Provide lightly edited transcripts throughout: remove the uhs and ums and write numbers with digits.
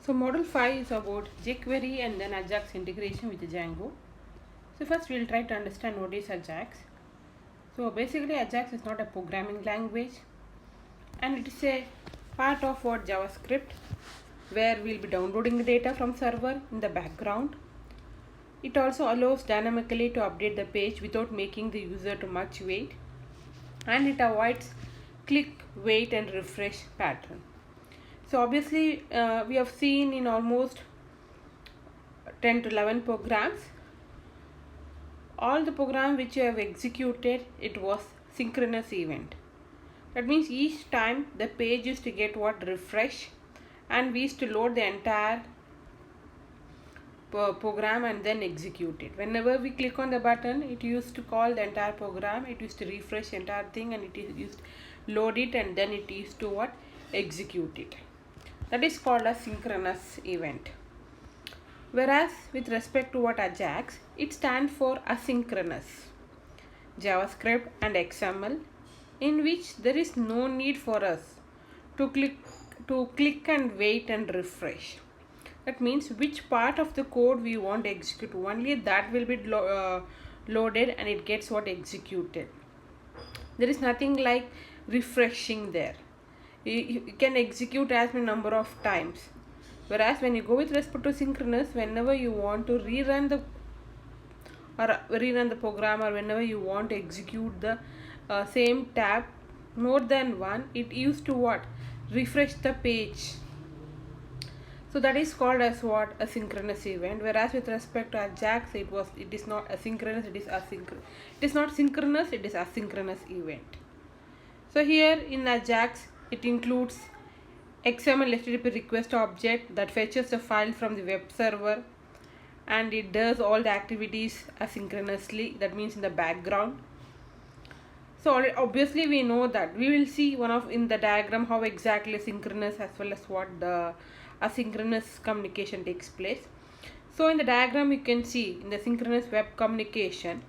So module 5 is about Jquery and then Ajax integration with Django. So first we'll try to understand what is Ajax. So basically Ajax is not a programming language and it is a part of what JavaScript, where we'll be downloading the data from server in the background. It also allows dynamically to update the page without making the user too much wait, and it avoids click, wait and refresh pattern. So obviously we have seen in almost 10 to 11 programs, all the program which you have executed, it was synchronous event. That means each time the page used to get what refresh, and we used to load the entire program and then execute it. Whenever we click on the button, it used to call the entire program, it used to refresh the entire thing, and it used to load it, and then it used to what, execute it. That is called a synchronous event. Whereas with respect to what Ajax, it stands for asynchronous JavaScript and XML, in which there is no need for us to click and wait and refresh. That means which part of the code we want to execute, only that will be loaded and it gets what executed. There is nothing like refreshing there. You can execute as many number of times. Whereas when you go with respect to synchronous, whenever you want to rerun the program, or whenever you want to execute the same tab more than one, it used to what, refresh the page. So that is called as what, a synchronous event. Whereas with respect to Ajax, it is not asynchronous, it is asynchronous. It is not synchronous, it is asynchronous event. So here in Ajax, it includes XML HTTP request object that fetches the file from the web server, and it does all the activities asynchronously, that means in the background. So obviously we know that. We will see in the diagram how exactly synchronous as well as what the asynchronous communication takes place. So in the diagram you can see, in the synchronous web communication,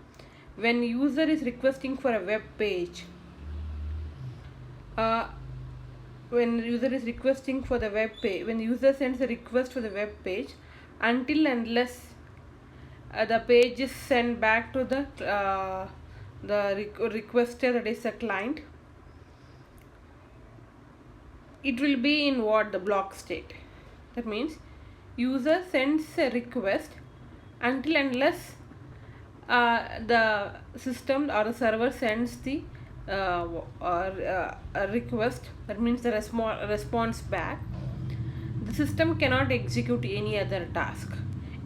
when user is requesting for a web page, when user sends a request for the web page, until unless the page is sent back to the requester, that is the client, it will be in what, the block state. That means user sends a request until unless the system or the server sends the a request, that means the response back, the system cannot execute any other task.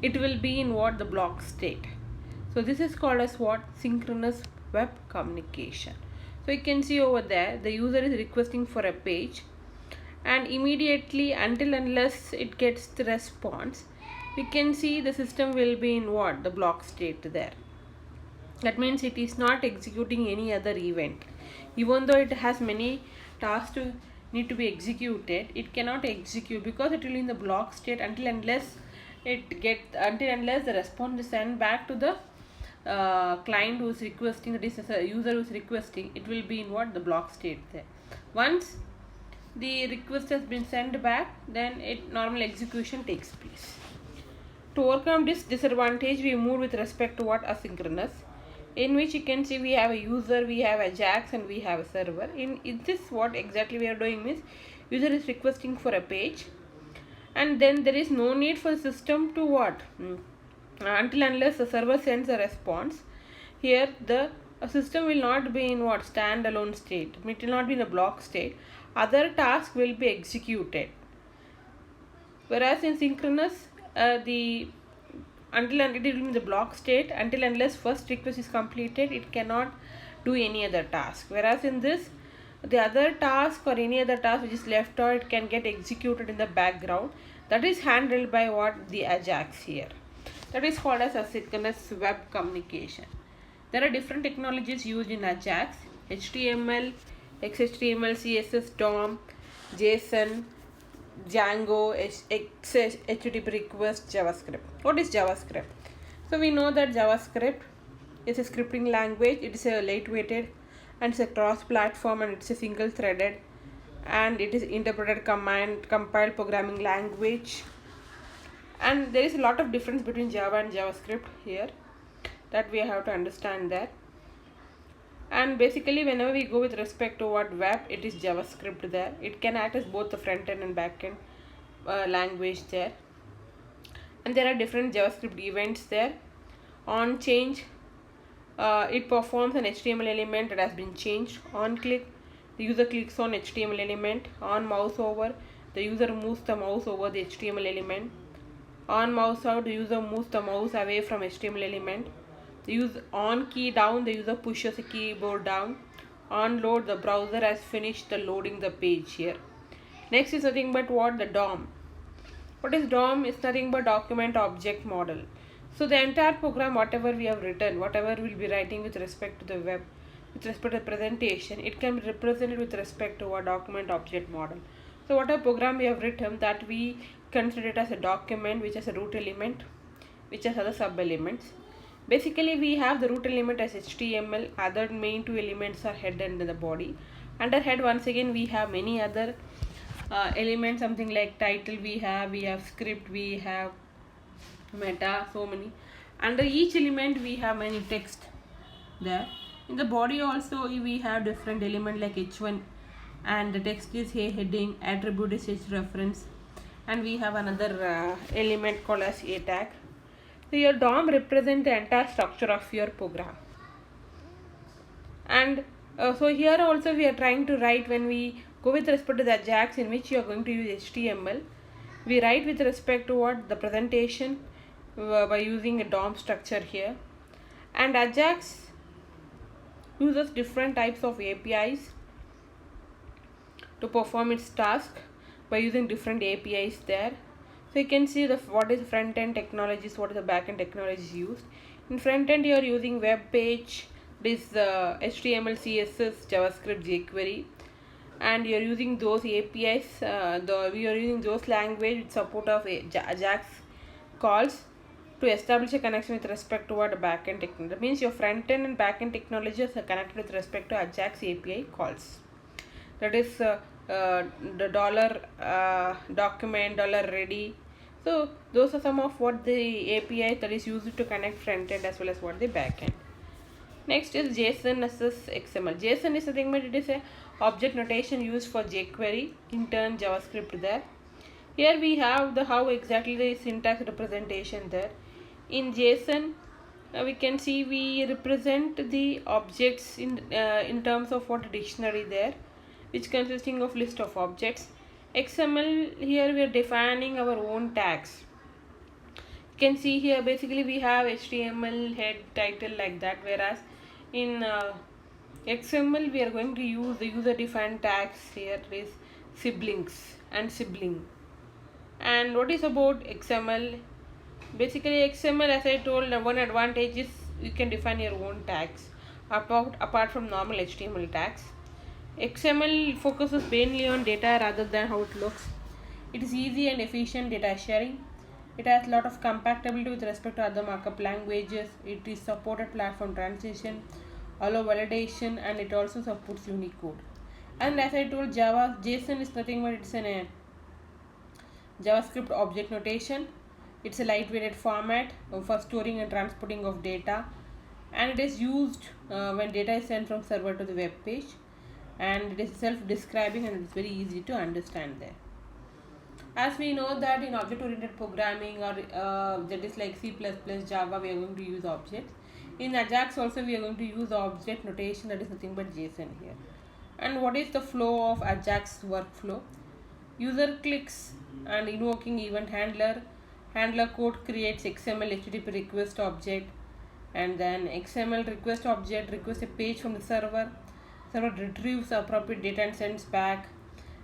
It will be in what, the block state. So this is called as what, synchronous web communication. So you can see over there, the user is requesting for a page, and immediately, until unless it gets the response, we can see the system will be in what, the block state there. That means it is not executing any other event. Even though it has many tasks to need to be executed, it cannot execute because it will be in the block state until unless the response is sent back to the client who is requesting, that is a user who is requesting. It will be in what, the block state there. Once the request has been sent back, then normal execution takes place. To overcome this disadvantage, we move with respect to what, asynchronous, in which you can see we have a user, we have Ajax, and we have a server. In this, what exactly we are doing means, user is requesting for a page, and then there is no need for the system to what, until unless the server sends a response. Here the system will not be in what, standalone state. It will not be in a block state. Other tasks will be executed. Whereas in synchronous, it will be in the block state until unless first request is completed, it cannot do any other task. Whereas in this, the other task or any other task which is left out, it can get executed in the background. That is handled by what, the Ajax here. That is called as asynchronous web communication. There are different technologies used in Ajax: HTML, XHTML, CSS, DOM, JSON, Django, HTTP request, JavaScript. What is JavaScript? So we know that JavaScript is a scripting language. It is a lightweighted and it's a cross-platform, and it's a single-threaded, and it is interpreted compiled programming language, And there is a lot of difference between Java and JavaScript here, that we have to understand that. And basically whenever we go with respect to what web, it is JavaScript there. It can act as both the front end and back end language there. And there are different JavaScript events there. On change, it performs an HTML element that has been changed. On click, the user clicks on HTML element. On mouse over, the user moves the mouse over the HTML element. On mouse out, the user moves the mouse away from HTML element. The use on key down, the user pushes the keyboard down. On load, the browser has finished the loading the page here. Next is nothing but what? The DOM. What is DOM? It's nothing but document object model. So the entire program, whatever we have written, whatever we'll be writing with respect to the web, with respect to the presentation, it can be represented with respect to a document object model. So whatever program we have written, that we consider it as a document which has a root element, which has other sub elements. Basically we have the root element as HTML, other main two elements are head and the body. Under head, once again we have many other elements, something like title we have script, we have meta, so many. Under each element we have many text there. In the body also we have different element like h1, and the text is here heading, attribute is reference, and we have another element called as a tag. So your DOM represents the entire structure of your program. And so here also we are trying to write, when we go with respect to the Ajax, in which you are going to use HTML, we write with respect to what? The presentation by using a DOM structure here. And Ajax uses different types of APIs to perform its task by using different APIs there. So you can see what is front end technologies, what is the back end technologies used. In front end you are using web page, this HTML, CSS, JavaScript, Jquery, and you are using those APIs. We are using those language with support of Ajax calls to establish a connection with respect to what back end technology. That means your front end and back end technologies are connected with respect to Ajax API calls. That is the dollar document, dollar ready. So those are some of what the API that is used to connect front end as well as what the back end. Next is JSON versus XML. JSON is nothing but it is a object notation used for jQuery, in turn JavaScript there. Here we have the how exactly the syntax representation there. In JSON we can see we represent the objects in terms of what dictionary there, which consisting of list of objects. XML, here we are defining our own tags. You can see here basically we have HTML, head, title, like that, whereas in XML we are going to use the user defined tags. Here is siblings and sibling. And what is about XML? Basically XML, as I told, one advantage is you can define your own tags apart from normal HTML tags. XML focuses mainly on data rather than how it looks. It is easy and efficient data sharing. It has a lot of compatibility with respect to other markup languages. It is supported platform transition, allow validation, and it also supports Unicode. And as I told, JSON is nothing but it's a JavaScript object notation. It's a lightweighted format for storing and transporting of data, and it is used when data is sent from server to the web page, and it is self-describing and it's very easy to understand there. As we know that in object-oriented programming or that is like C++, Java, we are going to use objects. In Ajax also we are going to use object notation, that is nothing but JSON here. And what is the flow of Ajax workflow? User clicks and invoking event handler. Handler code creates XML HTTP request object, and then XML request object requests a page from the server. Server retrieves appropriate data and sends back,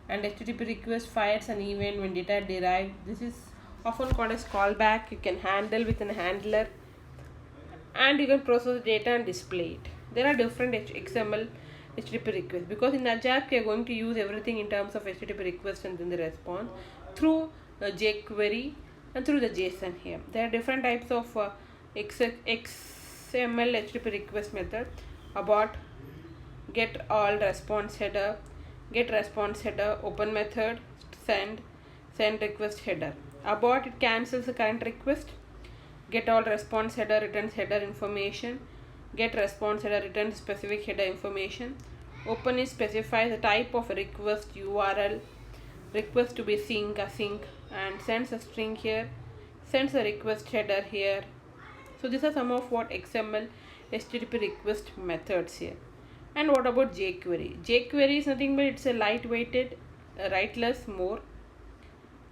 and HTTP request fires an event when data derived. This is often called as callback. You can handle with a handler, and you can process data and display it. There are different XML HTTP requests, because in Ajax we are going to use everything in terms of HTTP request and then the response through jQuery and through the JSON here. There are different types of XML HTTP request method: abort, get all response header, get response header, open method, send, send request header. Abort, it cancels the current request. Get all response header returns header information. Get response header returns specific header information. Open is specify the type of request URL, request to be sync, async, and sends a string here, sends a request header here. So these are some of what XML HTTP request methods here. And what about Jquery? Jquery is nothing but it's a lightweighted, write less, more.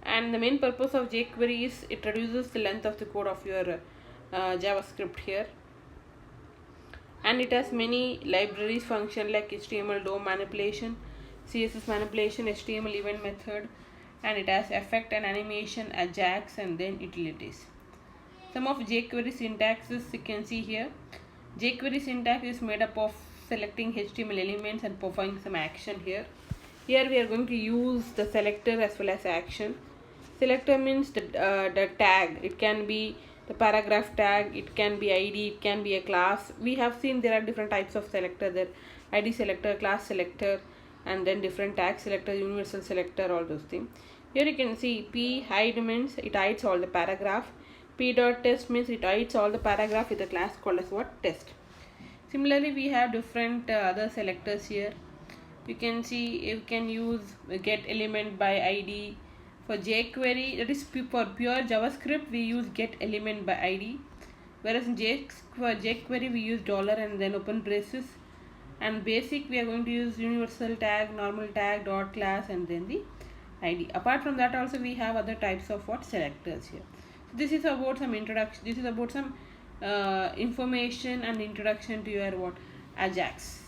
And the main purpose of Jquery is it reduces the length of the code of your JavaScript here. And it has many libraries function like HTML DOM manipulation, CSS manipulation, HTML event method, and it has effect and animation, Ajax, and then utilities. Some of Jquery syntaxes you can see here. Jquery syntax is made up of selecting HTML elements and performing some action here. Here we are going to use the selector as well as action. Selector means the tag. It can be the paragraph tag, it can be ID, it can be a class. We have seen there are different types of selector, there ID selector, class selector, and then different tag selector, universal selector, all those things. Here you can see p hide means it hides all the paragraph. P.test means it hides all the paragraph with a class called as what? Test. Similarly, we have different other selectors here. You can see you can use get element by ID. For Jquery, that is for pure JavaScript, we use get element by ID. Whereas in for Jquery, we use dollar and then open braces. And basic, we are going to use universal tag, normal tag, dot class, and then the ID. Apart from that, also we have other types of what selectors here. So this is about some introduction. This is about some information and introduction to your what Ajax.